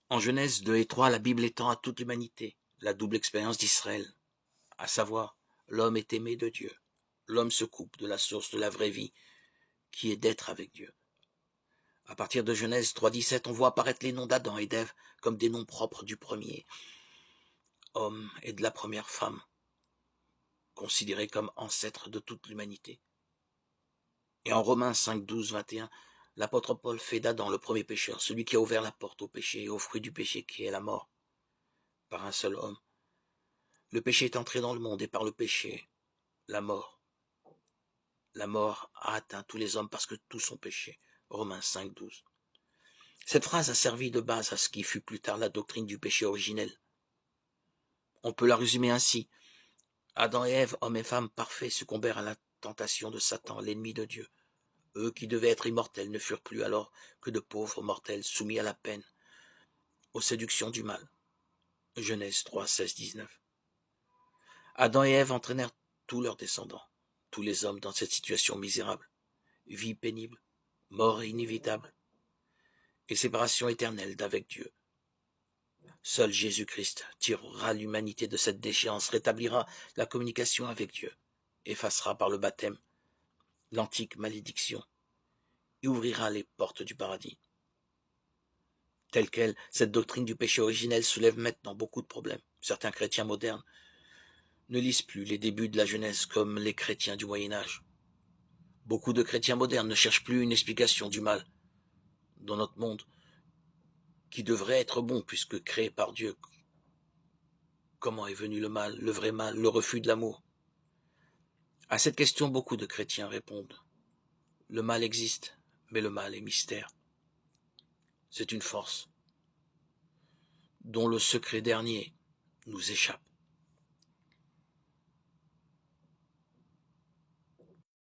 En Genèse 2 et 3, la Bible étend à toute l'humanité la double expérience d'Israël, à savoir, l'homme est aimé de Dieu. L'homme se coupe de la source de la vraie vie, qui est d'être avec Dieu. À partir de Genèse 3,17, on voit apparaître les noms d'Adam et d'Ève comme des noms propres du premier homme et de la première femme, considérés comme ancêtres de toute l'humanité. Et en Romains 5, 12, 21, l'apôtre Paul fait d'Adam le premier pécheur, celui qui a ouvert la porte au péché et au fruit du péché qui est la mort, par un seul homme. Le péché est entré dans le monde et par le péché, la mort. La mort a atteint tous les hommes parce que tous ont péché. Romains 5, 12. Cette phrase a servi de base à ce qui fut plus tard la doctrine du péché originel. On peut la résumer ainsi. Adam et Ève, hommes et femmes parfaits, succombèrent à la tentation de Satan, l'ennemi de Dieu. Eux qui devaient être immortels ne furent plus alors que de pauvres mortels soumis à la peine, aux séductions du mal. Genèse 3, 16, 19. Adam et Ève entraînèrent tous leurs descendants, tous les hommes dans cette situation misérable, vie pénible, mort inévitable, et séparation éternelle d'avec Dieu. Seul Jésus-Christ tirera l'humanité de cette déchéance, rétablira la communication avec Dieu, effacera par le baptême l'antique malédiction et ouvrira les portes du paradis. Telle quelle, cette doctrine du péché originel soulève maintenant beaucoup de problèmes. Certains chrétiens modernes ne lisent plus les débuts de la Genèse comme les chrétiens du Moyen-Âge. Beaucoup de chrétiens modernes ne cherchent plus une explication du mal dans notre monde qui devrait être bon puisque créé par Dieu. Comment est venu le mal, le vrai mal, le refus de l'amour? À cette question, beaucoup de chrétiens répondent. Le mal existe, mais le mal est mystère. C'est une force dont le secret dernier nous échappe.